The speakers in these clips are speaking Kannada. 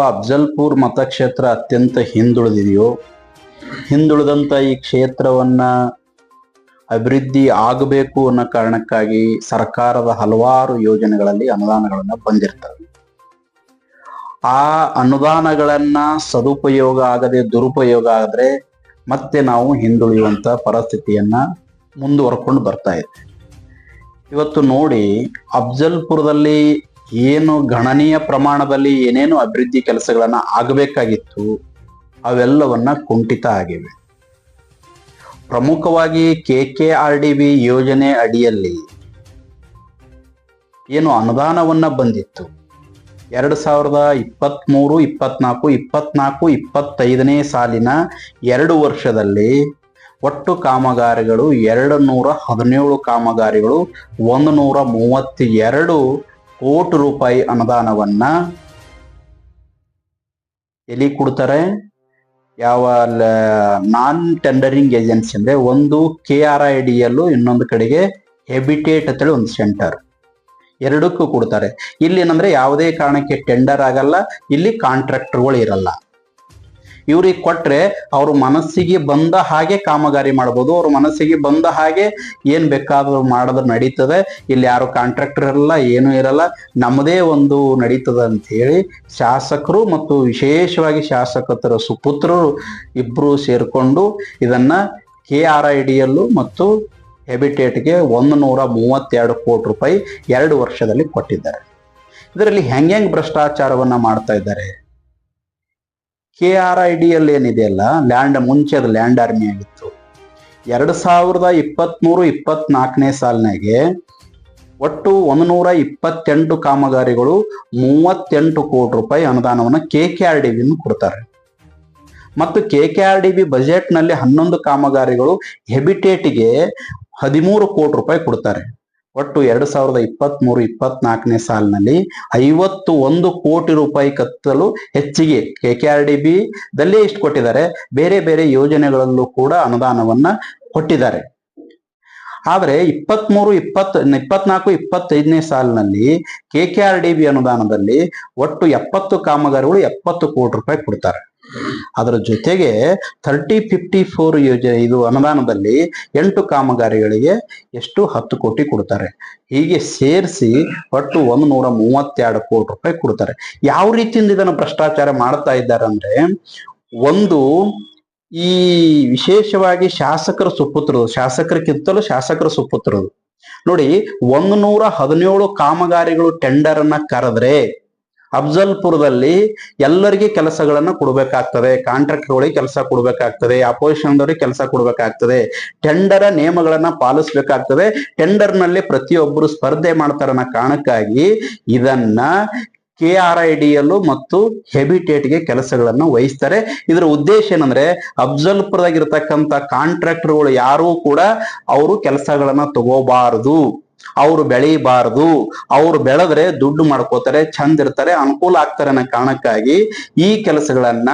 ಅಫ್ಜಲ್ಪುರ್ ಮತಕ್ಷೇತ್ರ ಅತ್ಯಂತ ಹಿಂದುಳಿದಿದೆಯೋ, ಹಿಂದುಳಿದಂತ ಈ ಕ್ಷೇತ್ರವನ್ನ ಅಭಿವೃದ್ಧಿ ಆಗಬೇಕು ಅನ್ನೋ ಕಾರಣಕ್ಕಾಗಿ ಸರ್ಕಾರದ ಹಲವಾರು ಯೋಜನೆಗಳಲ್ಲಿ ಅನುದಾನಗಳನ್ನ ಬಂದಿರ್ತವೆ. ಆ ಅನುದಾನಗಳನ್ನ ಸದುಪಯೋಗ ಆಗದೆ ದುರುಪಯೋಗ ಆದ್ರೆ ಮತ್ತೆ ನಾವು ಹಿಂದುಳಿಯುವಂತ ಪರಿಸ್ಥಿತಿಯನ್ನ ಮುಂದುವರ್ಕೊಂಡು ಬರ್ತಾ ಇದೆ. ಇವತ್ತು ನೋಡಿ, ಅಫ್ಜಲ್ಪುರದಲ್ಲಿ ಏನು ಗಣನೀಯ ಪ್ರಮಾಣದಲ್ಲಿ ಏನೇನು ಅಭಿವೃದ್ಧಿ ಕೆಲಸಗಳನ್ನ ಆಗಬೇಕಾಗಿತ್ತು ಅವೆಲ್ಲವನ್ನ ಕುಂಠಿತ ಆಗಿವೆ. ಪ್ರಮುಖವಾಗಿ KKRDB ಯೋಜನೆ ಅಡಿಯಲ್ಲಿ ಏನು ಅನುದಾನವನ್ನ ಬಂದಿತ್ತು 2023, 24, 25ನೇ ಸಾಲಿನ 2 ವರ್ಷದಲ್ಲಿ ಒಟ್ಟು ಕಾಮಗಾರಿಗಳು 217 ಕಾಮಗಾರಿಗಳು 132 ಕೋಟಿ ರೂಪಾಯಿ ಅನುದಾನವನ್ನ ಎಲ್ಲಿ ಕೊಡ್ತಾರೆ? ಯಾವ ನಾನ್ ಟೆಂಡರಿಂಗ್ ಏಜೆನ್ಸಿ ಅಂದ್ರೆ ಒಂದು KRIDL, ಇನ್ನೊಂದು ಕಡೆಗೆ ಹೆಬಿಟೇಟ್ ಅಂತೇಳಿ ಒಂದು ಸೆಂಟರ್, ಎರಡಕ್ಕೂ ಕೊಡ್ತಾರೆ. ಇಲ್ಲಿ ಏನಂದ್ರೆ ಯಾವುದೇ ಕಾರಣಕ್ಕೆ ಟೆಂಡರ್ ಆಗಲ್ಲ, ಇಲ್ಲಿ ಕಾಂಟ್ರಾಕ್ಟರ್ಗಳು ಇರಲ್ಲ. ಇವ್ರಿಗೆ ಕೊಟ್ರೆ ಅವ್ರ ಮನಸ್ಸಿಗೆ ಬಂದ ಹಾಗೆ ಕಾಮಗಾರಿ ಮಾಡ್ಬೋದು, ಅವ್ರ ಮನಸ್ಸಿಗೆ ಬಂದ ಹಾಗೆ ಏನ್ ಬೇಕಾದ್ರೂ ಮಾಡೋದು ನಡೀತದೆ. ಇಲ್ಲಿ ಯಾರು ಕಾಂಟ್ರಾಕ್ಟರ್ ಇರಲ್ಲ, ಏನು ಇರಲ್ಲ, ನಮ್ಮದೇ ಒಂದು ನಡೀತದ ಅಂತ ಹೇಳಿ ಶಾಸಕರು ಮತ್ತು ವಿಶೇಷವಾಗಿ ಶಾಸಕರ ಸುಪುತ್ರರು ಇಬ್ರು ಸೇರ್ಕೊಂಡು ಇದನ್ನ KRIDL ಮತ್ತು ಹೆಬಿಟೇಟ್ಗೆ 132 ಕೋಟಿ ರೂಪಾಯಿ 2 ವರ್ಷದಲ್ಲಿ ಕೊಟ್ಟಿದ್ದಾರೆ. ಇದರಲ್ಲಿ ಹೆಂಗ್ ಭ್ರಷ್ಟಾಚಾರವನ್ನ ಮಾಡ್ತಾ ಇದ್ದಾರೆ? KRIDL ಏನಿದೆಯಲ್ಲ, ಮುಂಚೆ ಅದು ಲ್ಯಾಂಡ್ ಆರ್ಮಿ ಆಗಿತ್ತು. 2023-24ನೇ ಸಾಲಿನಾಗೆ ಒಟ್ಟು 128 ಕಾಮಗಾರಿಗಳು 38 ಕೋಟಿ ರೂಪಾಯಿ ಅನುದಾನವನ್ನು KKRDB ಕೊಡ್ತಾರೆ. ಮತ್ತು KKRDB ಬಜೆಟ್ ನಲ್ಲಿ 11 ಕಾಮಗಾರಿಗಳು ಹೆಬಿಟೇಟ್ಗೆ 13 ಕೋಟಿ ರೂಪಾಯಿ ಕೊಡ್ತಾರೆ. ಒಟ್ಟು 2023-24ನೇ ಸಾಲಿನಲ್ಲಿ 51 ಕೋಟಿ ರೂಪಾಯಿ ಕತ್ತಲು ಹೆಚ್ಚಿಗೆ KKRDB ದಲ್ಲೇ ಇಷ್ಟು ಕೊಟ್ಟಿದ್ದಾರೆ. ಬೇರೆ ಬೇರೆ ಯೋಜನೆಗಳಲ್ಲೂ ಕೂಡ ಅನುದಾನವನ್ನ ಕೊಟ್ಟಿದ್ದಾರೆ. ಆದ್ರೆ 24-25ನೇ ಸಾಲಿನಲ್ಲಿ KKRDB ಅನುದಾನದಲ್ಲಿ ಒಟ್ಟು 70 ಕಾಮಗಾರಿಗಳು 70 ಕೋಟಿ ರೂಪಾಯಿ ಕೊಡ್ತಾರೆ. ಅದರ ಜೊತೆಗೆ 30-54 ಯೋಜನೆ ಇದು ಅನುದಾನದಲ್ಲಿ 8 ಕಾಮಗಾರಿಗಳಿಗೆ 10 ಕೋಟಿ ಕೊಡ್ತಾರೆ. ಹೀಗೆ ಸೇರಿಸಿ ಒಟ್ಟು 132 ಕೋಟಿ ರೂಪಾಯಿ ಕೊಡ್ತಾರೆ. ಯಾವ ರೀತಿಯಿಂದ ಇದನ್ನು ಭ್ರಷ್ಟಾಚಾರ ಮಾಡ್ತಾ ಇದ್ದಾರೆ ಅಂದ್ರೆ, ಒಂದು ಈ ವಿಶೇಷವಾಗಿ ಶಾಸಕರಿಗಿಂತಲೂ ಶಾಸಕರ ಸುಪುತ್ರರು ನೋಡಿ, 117 ಕಾಮಗಾರಿಗಳು ಟೆಂಡರ್ ಅನ್ನ ಕರೆದ್ರೆ ಅಫ್ಜಲ್ಪುರದಲ್ಲಿ ಎಲ್ಲರಿಗೆ ಕೆಲಸಗಳನ್ನ ಕೊಡ್ಬೇಕಾಗ್ತದೆ, ಕಾಂಟ್ರಾಕ್ಟರ್ಗಳಿಗೆ ಕೆಲಸ ಕೊಡ್ಬೇಕಾಗ್ತದೆ, ಅಪೋಸಿಷನ್ ದವರಿಗೆ ಕೆಲಸ ಕೊಡ್ಬೇಕಾಗ್ತದೆ, ಟೆಂಡರ್ ನಿಯಮಗಳನ್ನ ಪಾಲಿಸ್ಬೇಕಾಗ್ತದೆ. ಟೆಂಡರ್ ನಲ್ಲಿ ಪ್ರತಿಯೊಬ್ಬರು ಸ್ಪರ್ಧೆ ಮಾಡ್ತಾರ ಅನ್ನೋ ಕಾರಣಕ್ಕಾಗಿ ಇದನ್ನ KRIDL ಮತ್ತು ಹೆಬಿಟೇಟ್ಗೆ ಕೆಲಸಗಳನ್ನ ವಹಿಸ್ತಾರೆ. ಇದರ ಉದ್ದೇಶ ಏನಂದ್ರೆ, ಅಫ್ಜಲ್ಪುರದಾಗಿರ್ತಕ್ಕಂಥ ಕಾಂಟ್ರಾಕ್ಟರ್ಗಳು ಯಾರೂ ಕೂಡ ಅವರು ಕೆಲಸಗಳನ್ನ ತಗೋಬಾರದು, ಅವ್ರು ಬೆಳೀಬಾರದು. ಅವ್ರು ಬೆಳೆದ್ರೆ ದುಡ್ಡು ಮಾಡ್ಕೋತಾರೆ, ಚಂದ ಇರ್ತಾರೆ, ಅನುಕೂಲ ಆಗ್ತಾರೆ ಅನ್ನೋ ಕಾರಣಕ್ಕಾಗಿ ಈ ಕೆಲಸಗಳನ್ನ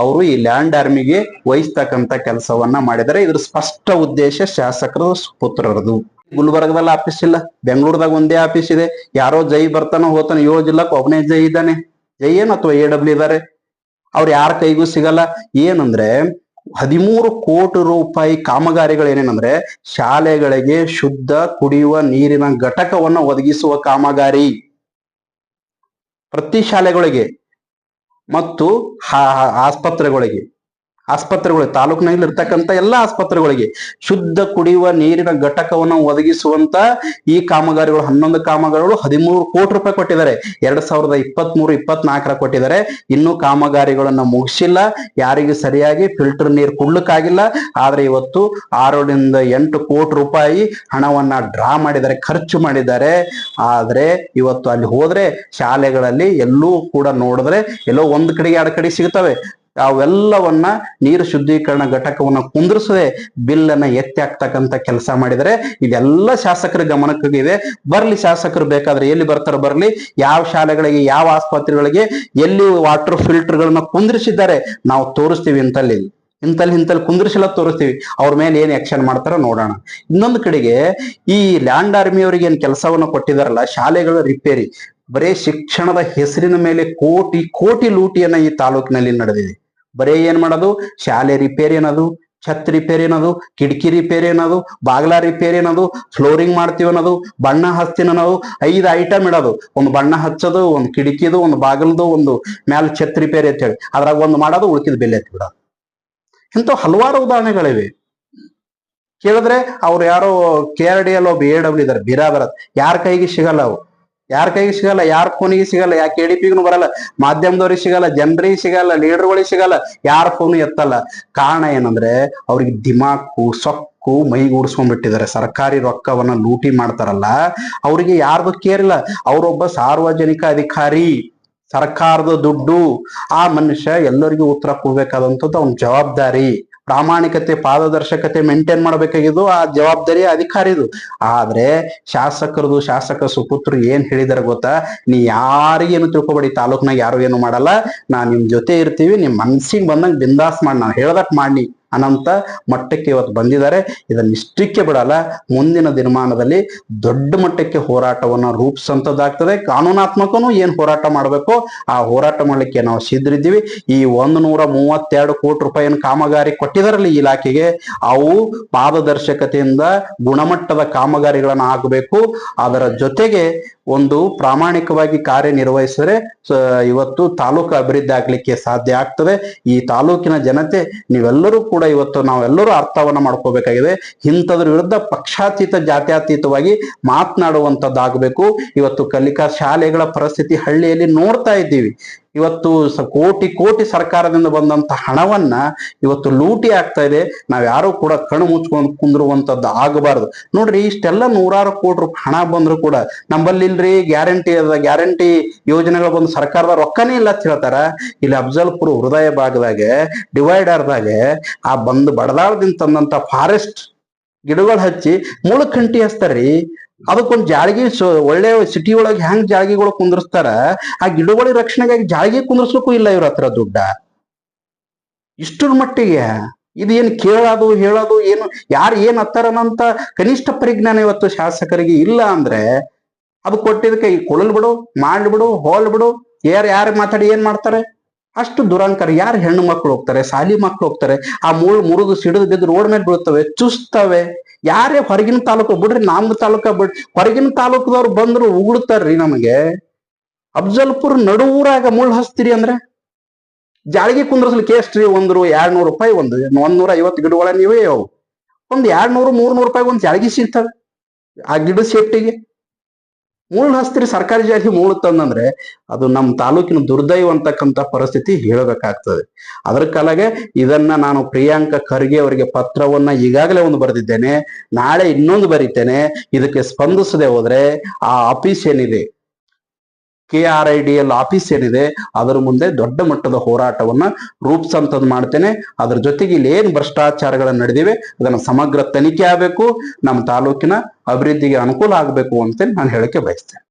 ಅವರು ಈ ಲ್ಯಾಂಡ್ ಆರ್ಮಿಗೆ ವಹಿಸ್ತಕ್ಕಂಥ ಕೆಲಸವನ್ನ ಮಾಡಿದರೆ. ಇದ್ರ ಸ್ಪಷ್ಟ ಉದ್ದೇಶ ಶಾಸಕರ ಸುಪುತ್ರರದು. ಗುಲ್ಬರ್ಗದಲ್ಲಿ ಆಫೀಸ್ ಇಲ್ಲ, ಬೆಂಗಳೂರದಾಗ ಒಂದೇ ಆಫೀಸ್ ಇದೆ. ಯಾರೋ ಜೈ ಬರ್ತಾನೋ ಹೋತಾನೆ, 7 ಜಿಲ್ಲಾಕ್ ಒಬ್ಬನೇ ಜೈ ಇದ್ದಾನೆ. ಜೈ ಏನು ಅಥವಾ AW ಇದ್ದಾರೆ, ಅವ್ರು ಯಾರ ಕೈಗೂ ಸಿಗಲ್ಲ. ಏನಂದ್ರೆ 13 ಕೋಟಿ ರೂಪಾಯಿ ಕಾಮಗಾರಿಗಳು ಏನೇನಂದ್ರೆ, ಶಾಲೆಗಳಿಗೆ ಶುದ್ಧ ಕುಡಿಯುವ ನೀರಿನ ಘಟಕವನ್ನು ಒದಗಿಸುವ ಕಾಮಗಾರಿ ಪ್ರತಿ ಶಾಲೆಗಳಿಗೆ ಮತ್ತು ಆಸ್ಪತ್ರೆಗಳು ತಾಲೂಕಿನಲ್ಲಿ ಇರ್ತಕ್ಕಂಥ ಎಲ್ಲಾ ಆಸ್ಪತ್ರೆಗಳಿಗೆ ಶುದ್ಧ ಕುಡಿಯುವ ನೀರಿನ ಘಟಕವನ್ನು ಒದಗಿಸುವಂತ ಈ ಕಾಮಗಾರಿಗಳು 11 ಕಾಮಗಾರಿಗಳು 13 ಕೋಟಿ ರೂಪಾಯಿ ಕೊಟ್ಟಿದ್ದಾರೆ. 2023-24 ಕೊಟ್ಟಿದ್ದಾರೆ. ಇನ್ನೂ ಕಾಮಗಾರಿಗಳನ್ನ ಮುಗಿಸಿಲ್ಲ, ಯಾರಿಗೂ ಸರಿಯಾಗಿ ಫಿಲ್ಟರ್ ನೀರು ಕೊಡ್ಲಿಕ್ಕಾಗಿಲ್ಲ. ಆದ್ರೆ ಇವತ್ತು 6-8 ಕೋಟಿ ರೂಪಾಯಿ ಹಣವನ್ನ ಡ್ರಾ ಮಾಡಿದ್ದಾರೆ, ಖರ್ಚು ಮಾಡಿದ್ದಾರೆ. ಆದ್ರೆ ಇವತ್ತು ಅಲ್ಲಿ ಹೋದ್ರೆ ಶಾಲೆಗಳಲ್ಲಿ ಎಲ್ಲೂ ಕೂಡ ನೋಡಿದ್ರೆ ಎಲ್ಲೋ ಒಂದ್ ಕಡೆಗೆ 2 ಕಡೆ ಸಿಗ್ತವೆ. ಅವೆಲ್ಲವನ್ನ ನೀರು ಶುದ್ಧೀಕರಣ ಘಟಕವನ್ನ ಕುಂದ್ರಿಸದೆ ಬಿಲ್ ಅನ್ನ ಎತ್ತಿ ಹಾಕ್ತಕ್ಕಂತ ಕೆಲಸ ಮಾಡಿದರೆ. ಇದೆಲ್ಲ ಶಾಸಕರ ಗಮನಕ್ಕಿದೆ. ಬರ್ಲಿ, ಶಾಸಕರು ಬೇಕಾದ್ರೆ ಎಲ್ಲಿ ಬರ್ತಾರ ಬರ್ಲಿ, ಯಾವ ಶಾಲೆಗಳಿಗೆ ಯಾವ ಆಸ್ಪತ್ರೆಗಳಿಗೆ ಎಲ್ಲಿ ವಾಟರ್ ಫಿಲ್ಟರ್ ಗಳನ್ನ ಕುಂದ್ರಿಸಿದ್ದಾರೆ ನಾವು ತೋರಿಸ್ತೀವಿ. ಇಂತಲ್ಲಿ ಕುಂದ್ರಿಸಿಲ್ಲ ತೋರಿಸ್ತೀವಿ. ಅವ್ರ ಮೇಲೆ ಏನ್ ಆಕ್ಷನ್ ಮಾಡ್ತಾರ ನೋಡೋಣ. ಇನ್ನೊಂದು ಕಡೆಗೆ ಈ ಲ್ಯಾಂಡ್ ಆರ್ಮಿ ಅವರಿಗೆ ಏನ್ ಕೆಲಸವನ್ನ ಕೊಟ್ಟಿದಾರಲ್ಲ, ಶಾಲೆಗಳ ರಿಪೇರಿ ಬರೇ ಶಿಕ್ಷಣದ ಹೆಸರಿನ ಮೇಲೆ ಕೋಟಿ ಕೋಟಿ ಲೂಟಿಯನ್ನ ಈ ತಾಲೂಕಿನಲ್ಲಿ ನಡೆದಿದೆ. ಬರೇ ಏನ್ ಮಾಡೋದು, ಶಾಲೆ ರಿಪೇರಿ ಅನ್ನೋದು, ಛತ್ ರಿಪೇರಿ ಅನ್ನೋದು, ಕಿಟಕಿ ರಿಪೇರಿ ಅನ್ನೋದು, ಬಾಗ್ಲಾ ರಿಪೇರಿ ಅನ್ನೋದು, ಫ್ಲೋರಿಂಗ್ ಮಾಡ್ತೀವಿ ಅನ್ನೋದು, ಬಣ್ಣ ಹಚ್ತೀನಿ ಅನ್ನೋದು, 5 ಐಟಮ್ ಇಡೋದು. ಒಂದು ಬಣ್ಣ ಹಚ್ಚೋದು, ಒಂದು ಕಿಟಕಿದು, ಒಂದು ಬಾಗಿಲ್ದು, ಒಂದು ಮ್ಯಾಲ ಛತ್ ರಿಪೇರಿ ಅಂತ ಹೇಳಿ ಅದ್ರಾಗ ಒಂದು ಮಾಡೋದು, ಉಳ್ಕಿದ ಬೆಲೆ ಎತ್ತಿ ಬಿಡೋದು. ಇಂಥ ಹಲವಾರು ಉದಾಹರಣೆಗಳಿವೆ. ಕೇಳಿದ್ರೆ ಅವ್ರು ಯಾರೋ KRDL BAW ಇದಾರೆ, ಬಿರಾದರ, ಯಾರ ಕೈಗೆ ಸಿಗಲ್ಲ ಅವು, ಯಾರ ಕೈಗೆ ಸಿಗಲ್ಲ, ಯಾರ ಫೋನಿಗೆ ಸಿಗಲ್ಲ, ಯಾಕೆ KDPಗೂ ಬರಲ್ಲ, ಮಾಧ್ಯಮದವ್ರಿಗೆ ಸಿಗಲ್ಲ, ಜನರಿಗೆ ಸಿಗಲ್ಲ, ಲೀಡರ್ಗಳಿಗೆ ಸಿಗಲ್ಲ, ಯಾರ ಫೋನು ಎತ್ತಲ್ಲ. ಕಾರಣ ಏನಂದ್ರೆ ಅವ್ರಿಗೆ ದಿಮಾಕು ಸೊಕ್ಕು ಮೈಗೂಡಿಸ್ಕೊಂಡ್ಬಿಟ್ಟಿದ್ದಾರೆ. ಸರ್ಕಾರಿ ರೊಕ್ಕವನ್ನ ಲೂಟಿ ಮಾಡ್ತಾರಲ್ಲ, ಅವ್ರಿಗೆ ಯಾರ್ದು ಕೇರ್ ಇಲ್ಲ. ಅವರೊಬ್ಬ ಸಾರ್ವಜನಿಕ ಅಧಿಕಾರಿ, ಸರ್ಕಾರದ ದುಡ್ಡು, ಆ ಮನುಷ್ಯ ಎಲ್ಲರಿಗೂ ಉತ್ತರ ಕೊಡ್ಬೇಕಾದಂಥದ್ದು ಅವನ ಜವಾಬ್ದಾರಿ. ಪ್ರಾಮಾಣಿಕತೆ, ಪಾರದರ್ಶಕತೆ ಮೇಂಟೈನ್ ಮಾಡ್ಬೇಕಾಗಿದ್ದು ಆ ಜವಾಬ್ದಾರಿ ಅಧಿಕಾರಿದು. ಆದ್ರೆ ಶಾಸಕ ಸುಪುತ್ರರು ಏನ್ ಹೇಳಿದಾರೆ ಗೊತ್ತಾ, ನೀ ಯಾರಿಗೇನು ತಿಳ್ಕೊಬೇಡಿ, ತಾಲೂಕ್ನಾಗ ಯಾರು ಏನು ಮಾಡಲ್ಲ, ನಾನ್ ನಿಮ್ ಜೊತೆ ಇರ್ತೀವಿ, ನಿಮ್ ಮನ್ಸಿಗೆ ಬಂದಂಗ ಬಿಂದಾಸ್ ಮಾಡಿ, ನಾನು ಹೇಳ್ದಕ್ ಮಾಡಿ ಅನ್ನಂತ ಮಟ್ಟಕ್ಕೆ ಇವತ್ತು ಬಂದಿದ್ದಾರೆ. ಇದನ್ನ ಇಷ್ಟಕ್ಕೆ ಬಿಡಲ್ಲ, ಮುಂದಿನ ದಿನಮಾನದಲ್ಲಿ ದೊಡ್ಡ ಮಟ್ಟಕ್ಕೆ ಹೋರಾಟವನ್ನ ರೂಪಿಸಂತದ್ದಾಗ್ತದೆ. ಕಾನೂನಾತ್ಮಕನು ಏನ್ ಹೋರಾಟ ಮಾಡ್ಬೇಕೋ ಆ ಹೋರಾಟ ಮಾಡ್ಲಿಕ್ಕೆ ನಾವು ಸಿದ್ಧರಿದ್ದೀವಿ. ಈ 132 ಕೋಟಿ ರೂಪಾಯಿಯನ್ನು ಕಾಮಗಾರಿ ಕೊಟ್ಟಿದಾರಲ್ಲ ಈ ಇಲಾಖೆಗೆ, ಅವು ಪಾರದರ್ಶಕತೆಯಿಂದ ಗುಣಮಟ್ಟದ ಕಾಮಗಾರಿಗಳನ್ನ ಆಗಬೇಕು. ಅದರ ಜೊತೆಗೆ ಒಂದು ಪ್ರಾಮಾಣಿಕವಾಗಿ ಕಾರ್ಯನಿರ್ವಹಿಸಿದ್ರೆ ಇವತ್ತು ತಾಲೂಕು ಅಭಿವೃದ್ಧಿ ಆಗ್ಲಿಕ್ಕೆ ಸಾಧ್ಯ ಆಗ್ತದೆ. ಈ ತಾಲೂಕಿನ ಜನತೆ ನೀವೆಲ್ಲರೂ ಕೂಡ ಇವತ್ತು ನಾವೆಲ್ಲರೂ ಅರ್ಥವನ್ನ ಮಾಡ್ಕೋಬೇಕಾಗಿದೆ. ಇಂಥದ್ರ ವಿರುದ್ಧ ಪಕ್ಷಾತೀತ ಜಾತ್ಯತೀತವಾಗಿ ಮಾತನಾಡುವಂಥದ್ದಾಗಬೇಕು. ಇವತ್ತು ಕಲಿಕಾ ಶಾಲೆಗಳ ಪರಿಸ್ಥಿತಿ ಹಳ್ಳಿಯಲ್ಲಿ ನೋಡ್ತಾ ಇದ್ದೀವಿ. ಇವತ್ತು ಕೋಟಿ ಕೋಟಿ ಸರ್ಕಾರದಿಂದ ಬಂದಂತ ಹಣವನ್ನ ಇವತ್ತು ಲೂಟಿ ಆಗ್ತಾ ಇದೆ. ನಾವ್ ಯಾರು ಕೂಡ ಕಣ್ಣು ಮುಚ್ಕೊಂಡು ಕುಂದಿರುವಂತದ್ದು ಆಗಬಾರ್ದು. ನೋಡ್ರಿ, ಇಷ್ಟೆಲ್ಲ 100 ಕೋಟಿ ರೂಪಾಯಿ ಹಣ ಬಂದ್ರು ಕೂಡ ನಂಬಲ್ಲಿ ಇಲ್ರಿ ಗ್ಯಾರಂಟಿ ಯೋಜನೆಗಳು ಬಂದು ಸರ್ಕಾರದ ರೊಕ್ಕನೇ ಇಲ್ಲ ಅಂತ ಹೇಳ್ತಾರ. ಇಲ್ಲಿ ಅಫ್ಜಲ್ಪುರ ಹೃದಯ ಭಾಗದಾಗೆ ಡಿವೈಡರ್ದಾಗೆ ಆ ಬಂದು ಬಡದಾಳದಿಂದ ತಂದಂತ ಫಾರೆಸ್ಟ್ ಗಿಡಗಳು ಹಚ್ಚಿ ಮುಳುಕಂಟಿ ಹಚ್ತಾರ್ರಿ. ಅದಕ್ಕೊಂದು ಜಾಳಗಿ ಒಳ್ಳೆ ಸಿಟಿ ಒಳಗೆ ಹೆಂಗ್ ಜಾಳಗಿಗಳು ಕುಂದಿರ್ಸ್ತಾರ, ಆ ಗಿಡಗಳ ರಕ್ಷಣೆಗಾಗಿ ಜಾಳಗಿ ಕುಂದಿರ್ಸ್ಲಿಕ್ಕೂ ಇಲ್ಲ ಇವ್ರ ಹತ್ರ ದುಡ್ಡ. ಇಷ್ಟರ ಮಟ್ಟಿಗೆ ಇದೇನು ಕೇಳೋದು ಹೇಳೋದು ಏನು, ಯಾರು ಏನ್ ಹತ್ತಾರನಂತ ಕನಿಷ್ಠ ಪರಿಜ್ಞಾನ ಇವತ್ತು ಶಾಸಕರಿಗೆ ಇಲ್ಲ ಅಂದ್ರೆ ಅದು ಕೊಟ್ಟಿದ್ದಕ್ಕೆ ಈ ಕೊಳಲ್ ಬಿಡು, ಮಾಡ್ಬಿಡು, ಹೋಲ್ ಬಿಡು, ಯಾರು ಮಾತಾಡಿ ಏನ್ ಮಾಡ್ತಾರೆ. ಅಷ್ಟು ದುರಂಕಾರ. ಯಾರು ಹೆಣ್ಣು ಮಕ್ಕಳು ಹೋಗ್ತಾರೆ, ಸಾಲಿ ಮಕ್ಕಳು ಹೋಗ್ತಾರೆ, ಆ ಮುರಿದು ಸಿಡಿದು ಬಿದ್ದು ರೋಡ್ ಮೇಲೆ ಬೀಳ್ತವೆ, ಚುಸ್ತವೆ. ಯಾರೇ ಹೊರಗಿನ ತಾಲೂಕು ಬಿಡ್ರಿ, ನಮ್ದು ತಾಲೂಕ ಬಿಡ್ರಿ, ಹೊರಗಿನ ತಾಲೂಕದವ್ರು ಬಂದ್ರು ಉಗುಳ್ತಾರ್ರಿ ನಮಗೆ. ಅಫ್ಜಲ್ಪುರ್ ನಡುವೂರಾಗ ಮುಳ್ಳು ಹಚ್ತೀರಿ ಅಂದ್ರೆ ಜಾಳಿಗೆ ಕುಂದ್ರಸ್ಲಿಕ್ಕೆ ಎಷ್ಟ್ರಿ? 200 ರೂಪಾಯಿ, 150 ಗಿಡಗಳ ನೀವೇ ಅವು. 200-300 ರೂಪಾಯಿ ಒಂದು ಜಾಳಿಗೆ ಸಿಗ್ತವೆ ಆ ಗಿಡ ಸೇಫ್ಟಿಗೆ. ಮುಳ್ಳು ಹಸ್ತ್ರಿ ಸರ್ಕಾರಿ ಜಾತಿ ಮುಳ್ಳು ತಂದಂದ್ರೆ ಅದು ನಮ್ಮ ತಾಲೂಕಿನ ದುರ್ದೈವ ಅಂತಕ್ಕಂಥ ಪರಿಸ್ಥಿತಿ ಹೇಳಬೇಕಾಗ್ತದೆ. ಅದರ ಕಾಲಾಗೆ ಇದನ್ನ ನಾನು ಪ್ರಿಯಾಂಕ ಖರ್ಗೆ ಅವರಿಗೆ ಪತ್ರವನ್ನ ಈಗಾಗಲೇ ಒಂದು ಬರೆದಿದ್ದೇನೆ, ನಾಳೆ ಇನ್ನೊಂದು ಬರೀತೇನೆ. ಇದಕ್ಕೆ ಸ್ಪಂದಿಸದೆ ಹೋದ್ರೆ ಆ ಆಫೀಸ್ ಏನಿದೆ, KRIDL ಆಫೀಸ್ ಏನಿದೆ, ಅದರ ಮುಂದೆ ದೊಡ್ಡ ಮಟ್ಟದ ಹೋರಾಟವನ್ನ ರೂಪಿಸಂತದ್ ಮಾಡ್ತೇನೆ. ಅದ್ರ ಜೊತೆಗೆ ಇಲ್ಲಿ ಏನ್ ಭ್ರಷ್ಟಾಚಾರಗಳು ನಡೆದಿವೆ ಅದನ್ನ ಸಮಗ್ರ ತನಿಖೆ ಆಗಬೇಕು, ನಮ್ಮ ತಾಲೂಕಿನ ಅಭಿವೃದ್ಧಿಗೆ ಅನುಕೂಲ ಆಗಬೇಕು ಅಂತ ನಾನು ಹೇಳಕ್ಕೆ ಬಯಸ್ತೇನೆ.